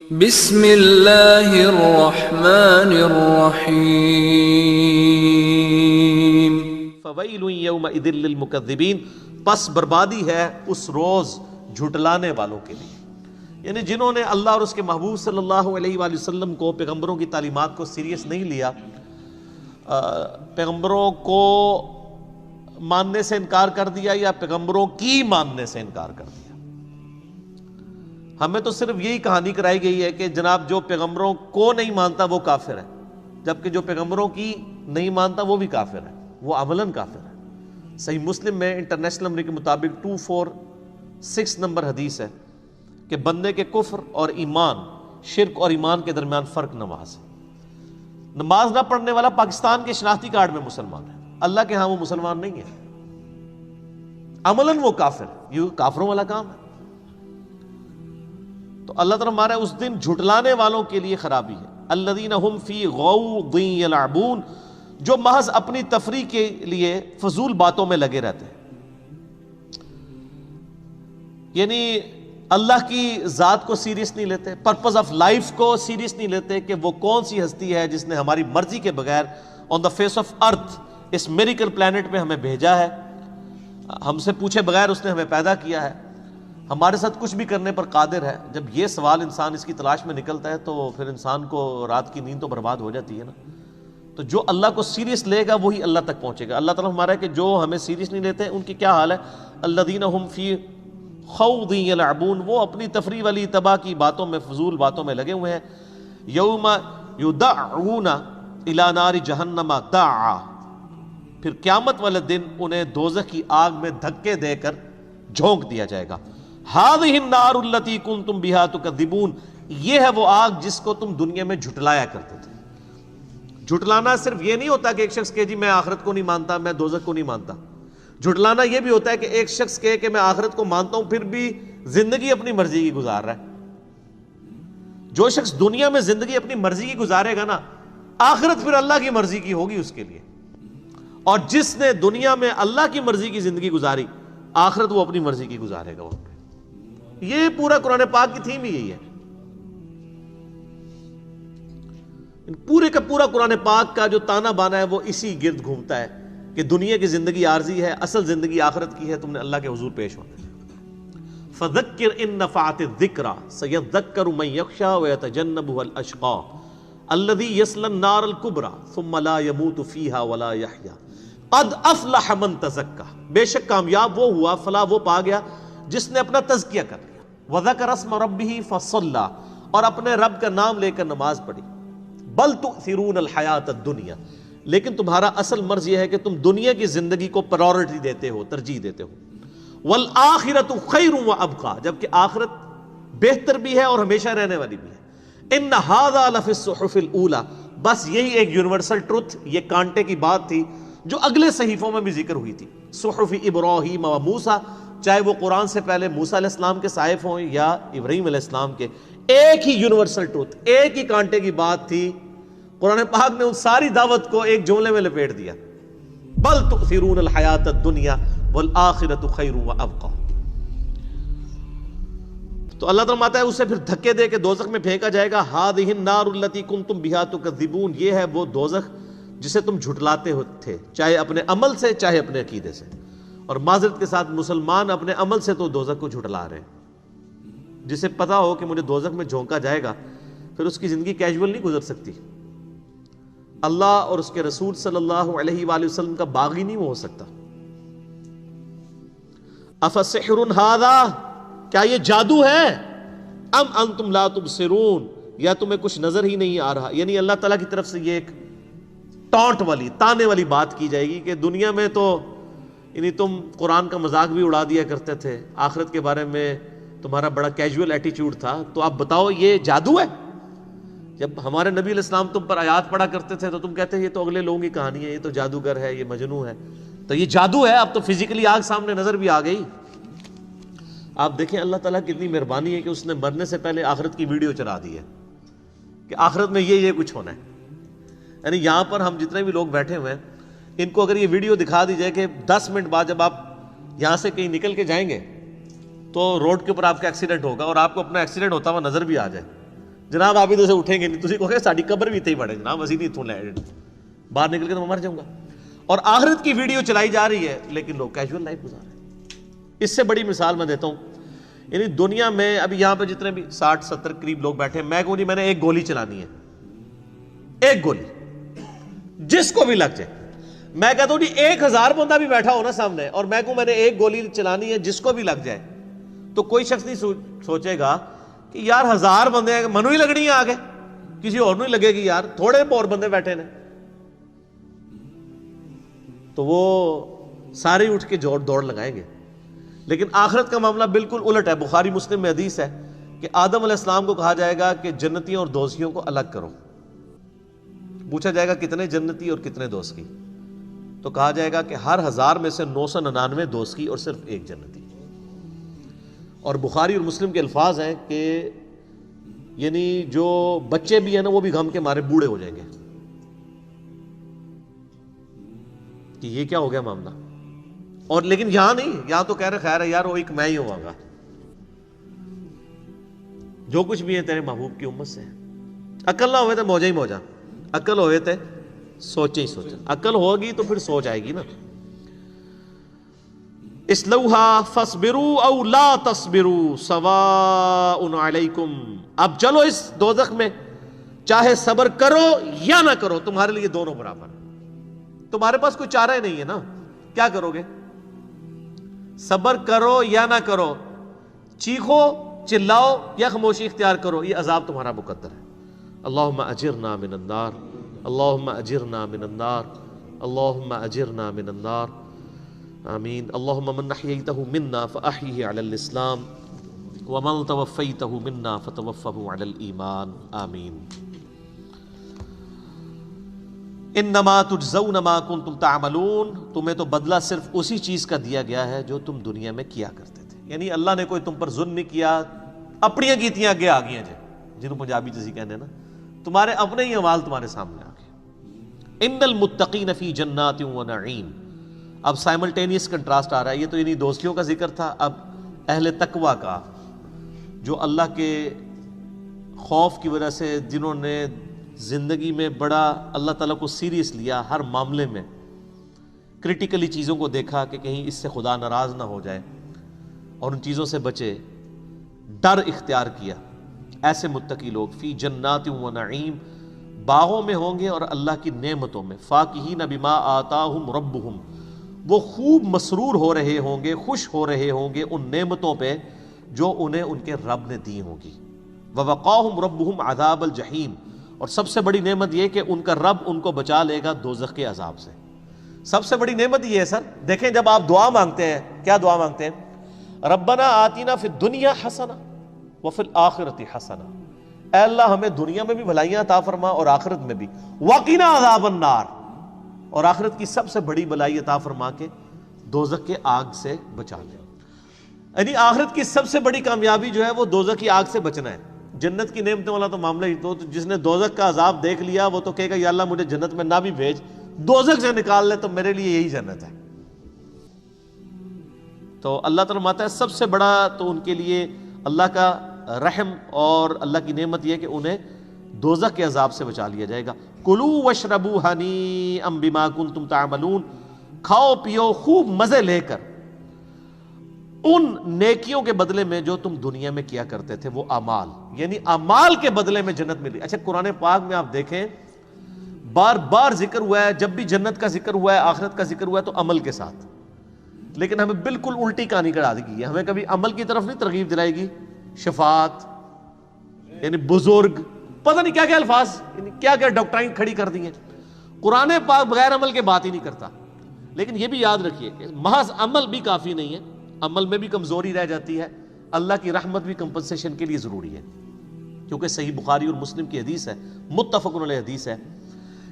بسم اللہ الرحمن الرحیم فویل یومئذ للمکذبین، پس بربادی ہے اس روز جھٹلانے والوں کے لیے، یعنی جنہوں نے اللہ اور اس کے محبوب صلی اللہ علیہ وآلہ وسلم کو، پیغمبروں کی تعلیمات کو سیریس نہیں لیا، پیغمبروں کو ماننے سے انکار کر دیا یا پیغمبروں کی ماننے سے انکار کر دیا۔ ہمیں تو صرف یہی کہانی کرائی گئی ہے کہ جناب جو پیغمبروں کو نہیں مانتا وہ کافر ہے، جبکہ جو پیغمبروں کی نہیں مانتا وہ بھی کافر ہے، وہ عملاً کافر ہے۔ صحیح مسلم میں انٹرنیشنل نمبر کے مطابق 246 نمبر حدیث ہے کہ بندے کے کفر اور ایمان، شرک اور ایمان کے درمیان فرق نماز ہے۔ نماز نہ پڑھنے والا پاکستان کے شناختی کارڈ میں مسلمان ہے، اللہ کے ہاں وہ مسلمان نہیں ہے، عملاً وہ کافر ہے، یہ کافروں والا کام ہے۔ تو اللہ تعالیٰ ہمارا اس دن جھٹلانے والوں کے لیے خرابی ہے، الذین هم فی غوض یلعبون، جو محض اپنی تفریح کے لیے فضول باتوں میں لگے رہتے ہیں، یعنی اللہ کی ذات کو سیریس نہیں لیتے، پرپز آف لائف کو سیریس نہیں لیتے کہ وہ کون سی ہستی ہے جس نے ہماری مرضی کے بغیر on the face of earth اس میریکل پلانٹ میں ہمیں بھیجا ہے، ہم سے پوچھے بغیر اس نے ہمیں پیدا کیا ہے، ہمارے ساتھ کچھ بھی کرنے پر قادر ہے۔ جب یہ سوال انسان اس کی تلاش میں نکلتا ہے تو پھر انسان کو رات کی نیند تو برباد ہو جاتی ہے نا۔ تو جو اللہ کو سیریس لے گا وہی اللہ تک پہنچے گا۔ اللہ تعالیٰ ہمارا ہے کہ جو ہمیں سیریس نہیں لیتے ان کی کیا حال ہے، الذین هم فی خوض یلعبون، وہ اپنی تفریح والی تباہ کی باتوں میں، فضول باتوں میں لگے ہوئے ہیں۔ یوم یدعون الی نار جہنم دعا، پھر قیامت والے دن انہیں دوزخ کی آگ میں دھکے دے کر جھونک دیا جائے گا۔ ہذہ النار التی کنتم بہا تکذبون، یہ ہے وہ آگ جس کو تم دنیا میں جھٹلایا کرتے تھے۔ جھٹلانا صرف یہ نہیں ہوتا کہ ایک شخص کہے جی میں آخرت کو نہیں مانتا، میں دوزخ کو نہیں مانتا۔ جھٹلانا یہ بھی ہوتا ہے کہ ایک شخص کہے کہ میں آخرت کو مانتا ہوں پھر بھی زندگی اپنی مرضی کی گزار رہا ہے۔ جو شخص دنیا میں زندگی اپنی مرضی کی گزارے گا نا، آخرت پھر اللہ کی مرضی کی ہوگی اس کے لیے، اور جس نے دنیا میں اللہ کی مرضی کی زندگی گزاری، آخرت وہ اپنی مرضی کی گزارے گا وہاں پہ۔ یہ پورا قرآن پاک کی تھیم ہی یہی ہے، پورے کا پورا قرآن پاک کا جو تانا بانا ہے وہ اسی گرد گھومتا ہے کہ دنیا کی زندگی عارضی ہے، اصل زندگی آخرت کی ہے، تم نے اللہ کے حضور پیش ہونا ہے۔ فذکر ان نفعت الذکری سیذکر من یخشی ویتجنبها الاشقی الذی یصلی النار الکبری ثم لا یموت فیہا ولا یحیی قد افلح من تزکی، بے شک کامیاب وہ ہوا، فلاح وہ پا گیا جس نے اپنا تزکیہ کر لیا، وذکر اسم ربہ فصلی، اور اپنے رب کا نام لے کر نماز پڑھی۔ بل تؤثرون الحیات الدنیا، لیکن تمہارا اصل مرض یہ ہے کہ تم دنیا کی زندگی کو پرائورٹی دیتے ہو، ترجیح دیتے ہو۔ والآخرۃ خیر وابقی، جبکہ آخرت بہتر بھی ہے اور ہمیشہ رہنے والی بھی ہے۔ ان ھذا لفی الصحف الاولی، بس یہی ایک یونیورسل ٹروتھ، یہ کانٹے کی بات تھی جو اگلے صحیفوں میں بھی ذکر ہوئی تھی، صحف ابراہیم و موسیٰ، چاہے وہ قرآن سے پہلے موسیٰ علیہ السلام کے صحائف ہوں یا ابراہیم علیہ السلام کے، ایک ہی یونیورسل ٹروتھ، ایک ہی کانٹے کی بات تھی۔ قرآن پاک نے ان ساری دعوت کو ایک جملے میں لپیٹ دیا، بل تؤثرون الحیات الدنیا والآخرۃ خیر وابقی۔ تو اللہ تعالیٰ آتا ہے اسے پھر دھکے دے کے دوزخ میں پھینکا جائے گا۔ ہذہ النار التی کنتم بہا تکذبون، یہ ہے وہ دوزخ جسے تم جھٹلاتے تھے، چاہے اپنے عمل سے چاہے اپنے عقیدے سے۔ اور معذرت کے ساتھ مسلمان اپنے عمل سے تو دوزخ کو جھٹلا رہے ہیں۔ جسے پتا ہو کہ مجھے دوزخ میں جھونکا جائے گا پھر اس کی زندگی کیجول نہیں گزر سکتی، اللہ اور اس کے رسول صلی اللہ علیہ وآلہ وسلم کا باغی نہیں ہو سکتا۔ افسحر ھذا، کیا یہ جادو ہے؟ ام انتم لا تبصرون، یا تمہیں کچھ نظر ہی نہیں آ رہا؟ یعنی اللہ تعالیٰ کی طرف سے یہ ایک ٹانٹ والی، تانے والی بات کی جائے گی کہ دنیا میں تو یعنی تم قرآن کا مذاق بھی اڑا دیا کرتے تھے، آخرت کے بارے میں تمہارا بڑا کیجول ایٹیچیوڈ تھا، تو اب بتاؤ یہ جادو ہے؟ جب ہمارے نبی علیہ السلام تم پر آیات پڑھا کرتے تھے تو تم کہتے ہیں یہ تو اگلے لوگوں کی کہانی ہے، یہ تو جادوگر ہے، یہ مجنون ہے۔ تو یہ جادو ہے، اب تو فزیکلی آگ سامنے نظر بھی آ گئی۔ آپ دیکھیں اللہ تعالیٰ کی اتنی مہربانی ہے کہ اس نے مرنے سے پہلے آخرت کی ویڈیو چلا دی ہے کہ آخرت میں یہ کچھ ہونا ہے۔ یعنی یہاں پر ہم جتنے بھی لوگ بیٹھے ہوئے ہیں ان کو اگر یہ ویڈیو دکھا دی جائے کہ 10 منٹ بعد جب آپ یہاں سے کہیں نکل کے جائیں گے تو روڈ کے اوپر آپ کا ایکسیڈنٹ ہوگا اور آپ کو اپنا ایکسیڈنٹ ہوتا ہوا نظر بھی آ جائے، جناب آپ ادھر سے اٹھیں گے نہیں, تسی کہو گے ساڈی قبر بھی اتنے ہی بڑے جناب, اسی نہیں اتوں لے باہر نکل کے تو میں مر جاؤں گا. اور آخرت کی ویڈیو چلائی جا رہی ہے لیکن لوگ کیجول لائف گزار رہے ہیں. اس سے بڑی مثال میں دیتا ہوں, یعنی دنیا میں ابھی یہاں پہ جتنے بھی 60-70 قریب لوگ بیٹھے ہیں, میں کہوں جی میں نے ایک گولی چلانی ہے, ایک گولی جس کو بھی لگ جائے, میں کہتا ہوں جی 1000 بندہ بھی بیٹھا ہو نا سامنے اور میں کہوں میں نے ایک گولی چلانی ہے جس کو بھی لگ جائے, تو کوئی شخص نہیں سوچے گا کہ یار 1000 بندے ہیں منو ہی لگنی ہے آگے, کسی اور نہیں لگے گی, یار تھوڑے اور بندے بیٹھے ہیں. تو وہ سارے اٹھ کے دوڑ لگائیں گے. لیکن آخرت کا معاملہ بالکل الٹ ہے. بخاری مسلم میں حدیث ہے کہ آدم علیہ السلام کو کہا جائے گا کہ جنتیوں اور دوزخیوں کو الگ کرو. پوچھا جائے گا کتنے جنتی اور کتنے دوزخی, تو کہا جائے گا کہ ہر 1000 میں سے 999 دوزخی اور صرف ایک جنتی. اور بخاری اور مسلم کے الفاظ ہیں کہ یعنی جو بچے بھی ہیں نا وہ بھی غم کے مارے بوڑھے ہو جائیں گے کہ یہ کیا ہو گیا معاملہ. اور لیکن یہاں نہیں, یہاں تو کہہ رہے خیر ہے یار وہ ایک میں ہی ہوں گا, جو کچھ بھی ہے تیرے محبوب کی امت سے. عقل نہ ہوئے تو موجہ ہی موجہ, عقل ہوئے تو سوچے ہی سوچے, عقل ہوگی تو پھر سوچ آئے گی نا. اسلوہا فاصبروا او لا تصبروا سواء علیکم, اب چلو اس دوزخ میں چاہے صبر کرو یا نہ کرو تمہارے لیے دونوں برابر. تمہارے پاس کوئی چارہ نہیں ہے نا, کیا کرو گے؟ صبر کرو یا نہ کرو, چیخو چلاؤ یا خاموشی اختیار کرو, یہ عذاب تمہارا مقدر ہے. اللہم اجرنا من النار, اللہم اجرنا من النار, اللہم اجرنا من النار, آمین. اللہم من احییتہ منا فاحیہ علی الاسلام ومن توفیتہ منا فتوفہ علی الایمان, آمین. انما تجزون ما کنتم تعملون, تمہیں تو بدلہ صرف اسی چیز کا دیا گیا ہے جو تم دنیا میں کیا کرتے تھے. یعنی اللہ نے کوئی تم پر ظلم نہیں کیا, اپنیاں کیتیاں اگے آ گئی ہیں جنہوں پنجابی جیسی کہنے نا, تمہارے اپنے ہی اعمال تمہارے سامنے آ گئے. ان المتقین فی جنات و نعیم, اب سائملٹینیس کنٹراسٹ آ رہا ہے. یہ تو یعنی دوستیوں کا ذکر تھا, اب اہل تقوی کا, جو اللہ کے خوف کی وجہ سے جنہوں نے زندگی میں بڑا اللہ تعالیٰ کو سیریس لیا, ہر معاملے میں کرٹیکلی چیزوں کو دیکھا کہ کہیں اس سے خدا ناراض نہ ہو جائے اور ان چیزوں سے بچے, ڈر اختیار کیا, ایسے متقی لوگ فی جنات و نعیم, باغوں میں ہوں گے اور اللہ کی نعمتوں میں. فاکہین بما آتاہم ربہم, وہ خوب مسرور ہو رہے ہوں گے, خوش ہو رہے ہوں گے ان نعمتوں پہ جو انہیں ان کے رب نے دی ہوں گی. ووقاہم ربہم عذاب الجحیم, اور سب سے بڑی نعمت یہ کہ ان کا رب ان کو بچا لے گا دوزخ کے عذاب سے. سب سے بڑی نعمت یہ ہے سر. دیکھیں جب آپ دعا مانگتے ہیں, کیا دعا مانگتے ہیں؟ ربنا آتینا فی الدنیا حسنہ وفی الآخرۃ حسنہ, اے اللہ ہمیں دنیا میں بھی بھلائیاں عطا فرما اور آخرت میں بھی. وقنا عذاب النار, اور آخرت کی سب سے بڑی بھلائی عطا فرما کے دوزخ کے آگ سے بچا لے. یعنی آخرت کی سب سے بڑی کامیابی جو ہے وہ دوزخ کی آگ سے بچنا ہے. جنت کی نعمتوں والا تو معاملہ ہی, تو جس نے دوزخ کا عذاب دیکھ لیا وہ تو کہے گا یا اللہ مجھے جنت میں نہ بھی بھیج, دوزخ سے نکال لے تو میرے لیے یہی جنت ہے. تو اللہ تعالیٰ فرماتا ہے سب سے بڑا تو ان کے لیے اللہ کا رحم اور اللہ کی نعمت یہ کہ انہیں دوزخ کے عذاب سے بچا لیا جائے گا. کلوا واشربوا ہنیئا بما کنتم تعملون, کھاؤ پیو خوب مزے لے کر ان نیکیوں کے بدلے میں جو تم دنیا میں کیا کرتے تھے, وہ اعمال, یعنی اعمال کے بدلے میں جنت ملی. اچھا قرآن پاک میں آپ دیکھیں بار بار ذکر ہوا ہے, جب بھی جنت کا ذکر ہوا ہے, آخرت کا ذکر ہوا ہے تو عمل کے ساتھ, لیکن ہمیں بالکل الٹی کہانی کرا دی گئی ہے. ہمیں کبھی عمل کی طرف نہیں ترغیب دلائے گی. شفاعت یعنی بزرگ, پتہ نہیں کیا کیا الفاظ, یعنی کیا کیا ڈاکٹرائن کھڑی کر دی ہیں. قرآن پاک بغیر عمل کے بات ہی نہیں کرتا. لیکن یہ بھی یاد رکھیے کہ محض عمل بھی کافی نہیں ہے, عمل میں بھی کمزوری رہ جاتی ہے. اللہ کی رحمت بھی کمپنسیشن کے لیے ضروری ہے, کیونکہ صحیح بخاری اور مسلم کی حدیث ہے, متفق علیہ حدیث ہے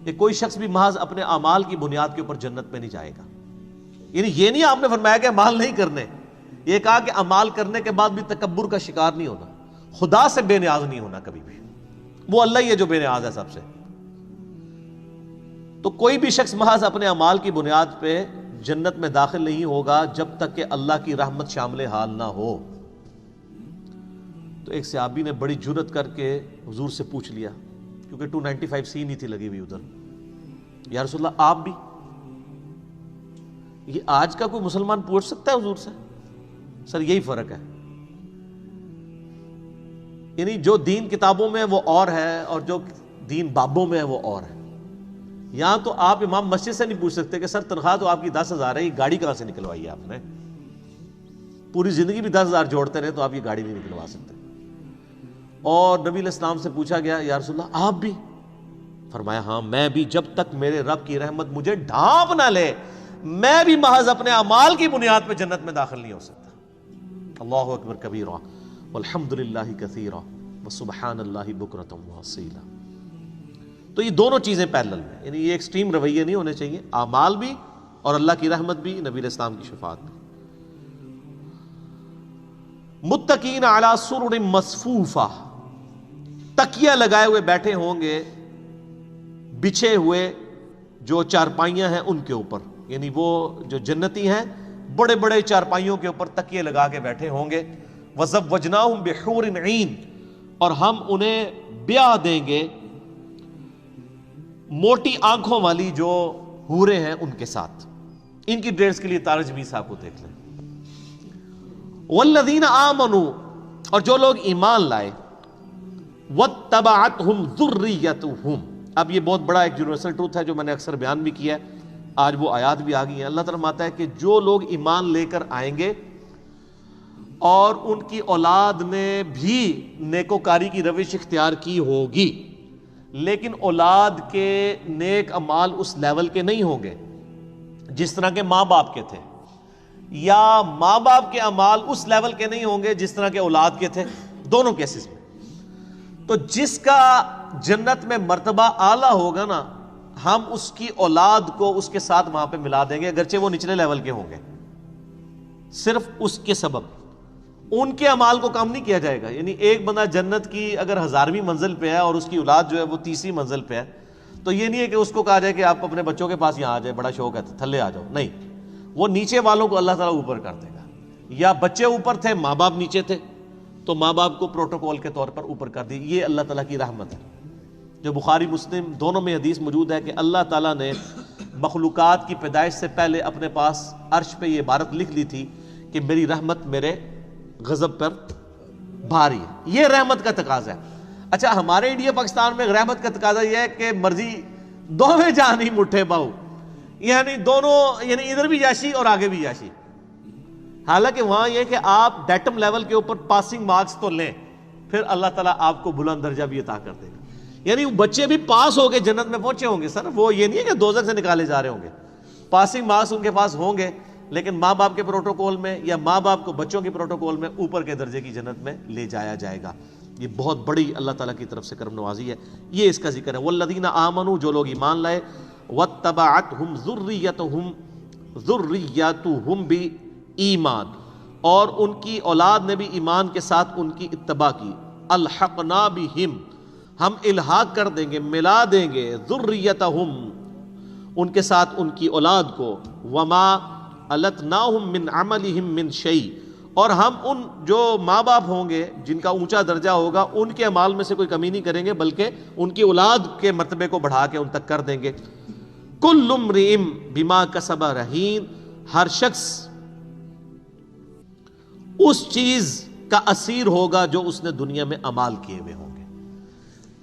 کہ کوئی شخص بھی محض اپنے اعمال کی بنیاد کے اوپر جنت میں نہیں جائے گا. یعنی یہ نہیں آپ نے فرمایا کہ اعمال نہیں کرنے, یہ کہا کہ اعمال کرنے کے بعد بھی تکبر کا شکار نہیں ہونا, خدا سے بے نیاز نہیں ہونا کبھی بھی. وہ اللہ ہی ہے جو بے نیاز ہے سب سے. تو کوئی بھی شخص محض اپنے اعمال کی بنیاد پہ جنت میں داخل نہیں ہوگا جب تک کہ اللہ کی رحمت شامل حال نہ ہو. تو تو ایک صحابی نے بڑی جرت کر کے حضور سے پوچھ لیا، کیونکہ 295 سی نہیں تھی لگی ہوئی ادھر، یا رسول اللہ آپ بھی؟ یہ آج کا کوئی مسلمان پوچھ سکتا ہے حضور سے؟ سر یہی فرق ہے، یعنی جو دین کتابوں میں وہ اور ہے اور جو دین بابوں میں ہے وہ اور ہے۔ یہاں تو آپ امام مسجد سے نہیں پوچھ سکتے کہ سر تنخواہ تو آپ کی 10,000 ہے، یہ گاڑی کہاں سے نکلوائی ہے آپ نے؟ پوری زندگی بھی 10,000 جوڑتے رہے تو آپ یہ گاڑی نہیں نکلوا سکتے۔ اور نبی علیہ السلام سے پوچھا گیا یا رسول اللہ آپ بھی؟ فرمایا ہاں میں بھی، جب تک میرے رب کی رحمت مجھے ڈھانپ نہ لے میں بھی محض اپنے اعمال کی بنیاد پہ جنت میں داخل نہیں ہو سکتا۔ اللہ اکبر کبیرہ والحمد للہ کثیرہ وسبحان اللہ بکرۃ واصیلا۔ تو یہ دونوں چیزیں پیرلل میں، یعنی یہ ایکسٹریم رویے نہیں ہونے چاہیے، اعمال بھی اور اللہ کی رحمت بھی، نبی علیہ السلام کی شفاعت بھی۔ متقین علی سرر مصفوفہ، تکیہ لگائے ہوئے بیٹھے ہوں گے بچھے ہوئے جو چارپائیاں ہیں ان کے اوپر، یعنی وہ جو جنتی ہیں بڑے بڑے چارپائیوں کے اوپر تکیے لگا کے بیٹھے ہوں گے۔ وَزَوَّجْنَاهُمْ بِحُورٍ عِین، اور ہم انہیں بیاہ دیں گے موٹی آنکھوں والی جو حوریں ہیں ان کے ساتھ۔ ان کی ڈریس کے لیے ترجمہ آپ کو دیکھ لیں۔ وَالَّذِينَ آمَنُوا، اور جو لوگ ایمان لائے، وَاتَّبَعَتْهُمْ ذُرِّيَّتُهُمْ، اب یہ بہت بڑا ایک یونیورسل ٹروتھ ہے جو میں نے اکثر بیان بھی کیا ہے، آج وہ آیات بھی آ گئی ہیں۔ اللہ تعالیٰ فرماتا ہے کہ جو لوگ ایمان لے کر آئیں گے اور ان کی اولاد نے بھی نیکوکاری کی روش اختیار کی ہوگی، لیکن اولاد کے نیک اعمال اس لیول کے نہیں ہوں گے جس طرح کے ماں باپ کے تھے، یا ماں باپ کے اعمال اس لیول کے نہیں ہوں گے جس طرح کے اولاد کے تھے، دونوں کیسز میں۔ تو جس کا جنت میں مرتبہ اعلیٰ ہوگا نا، ہم اس کی اولاد کو اس کے ساتھ وہاں پہ ملا دیں گے، اگرچہ وہ نچلے لیول کے ہوں گے، صرف اس کے سبب ان کے اعمال کو کم نہیں کیا جائے گا۔ یعنی ایک بندہ جنت کی اگر 1000ویں منزل پہ ہے اور اس کی اولاد جو ہے وہ 30ویں منزل پہ ہے، تو یہ نہیں ہے کہ اس کو کہا جائے کہ آپ اپنے بچوں کے پاس یہاں آ جائے، بڑا شوق ہے تھلے آ جاؤ، نہیں، وہ نیچے والوں کو اللہ تعالیٰ اوپر کر دے گا۔ یا بچے اوپر تھے، ماں باپ نیچے تھے، تو ماں باپ کو پروٹوکول کے طور پر اوپر کر دی۔ یہ اللہ تعالیٰ کی رحمت ہے، جو بخاری مسلم دونوں میں حدیث موجود ہے کہ اللہ تعالیٰ نے مخلوقات کی پیدائش سے پہلے اپنے پاس عرش پہ یہ عبارت لکھ لی تھی کہ میری رحمت میرے غضب پر بھاری ہے۔ یہ رحمت کا تقاضا ہے۔ اچھا ہمارے انڈیا پاکستان میں رحمت کا تقاضا یہ ہے کہ مرضی دوویں جان ہی مٹھے باؤ، یعنی دونوں، یعنی ادھر بھی یاشی اور آگے بھی یاشی۔ حالانکہ وہاں یہ کہ آپ ڈیٹم لیول کے اوپر پاسنگ مارکس تو لیں، پھر اللہ تعالیٰ آپ کو بلند درجہ بھی عطا کر دے گا۔ یعنی بچے بھی پاس ہو کے جنت میں پہنچے ہوں گے سر، وہ یہ نہیں ہے کہ دوزخ سے نکالے جا رہے ہوں گے، پاسنگ مارکس ان کے پاس ہوں گے، لیکن ماں باپ کے پروٹوکول میں یا ماں باپ کو بچوں کے پروٹوکول میں اوپر کے درجے کی جنت میں لے جایا جائے گا۔ یہ بہت بڑی اللہ تعالیٰ کی طرف سے کرم نوازی ہے، یہ اس کا ذکر ہے۔ والذین آمنوا، جو لوگ ایمان لائے، واتبعتہم ذریتہم بایمان، اور ان کی اولاد نے بھی ایمان کے ساتھ ان کی اتباع کی، الحقنا بہم، ہم الحاق کر دیں گے، ملا دیں گے، ذریتہم، ان کے ساتھ ان کی اولاد کو، وما التناہم من عملہم من شیء، اور ہم ان جو ماں باپ ہوں گے جن کا اونچا درجہ ہوگا ان کے اعمال میں سے کوئی کمی نہیں کریں گے، بلکہ ان کی اولاد کے مرتبے کو بڑھا کے ان تک کر دیں گے۔ کل امرئ بما کسب رہین، ہر شخص اس چیز کا اسیر ہوگا جو اس نے دنیا میں اعمال کیے ہوئے ہوں گے،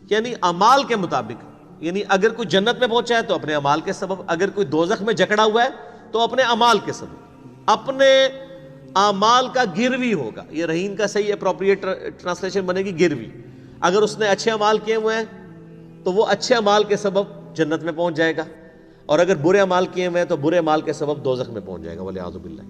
یعنی اعمال کے مطابق، یعنی اگر کوئی جنت میں پہنچا ہے تو اپنے اعمال کے سبب، اگر کوئی دوزخ میں جکڑا ہوا ہے تو اپنے اعمال کے سبب، اپنے اعمال کا گروی ہوگا۔ یہ رہین کا صحیح اپروپریٹ ٹرانسلیشن بنے گی گروی۔ اگر اس نے اچھے اعمال کیے ہوئے ہیں تو وہ اچھے اعمال کے سبب جنت میں پہنچ جائے گا، اور اگر برے اعمال کیے ہوئے ہیں تو برے اعمال کے سبب دوزخ میں پہنچ جائے گا، والعیاذ باللہ۔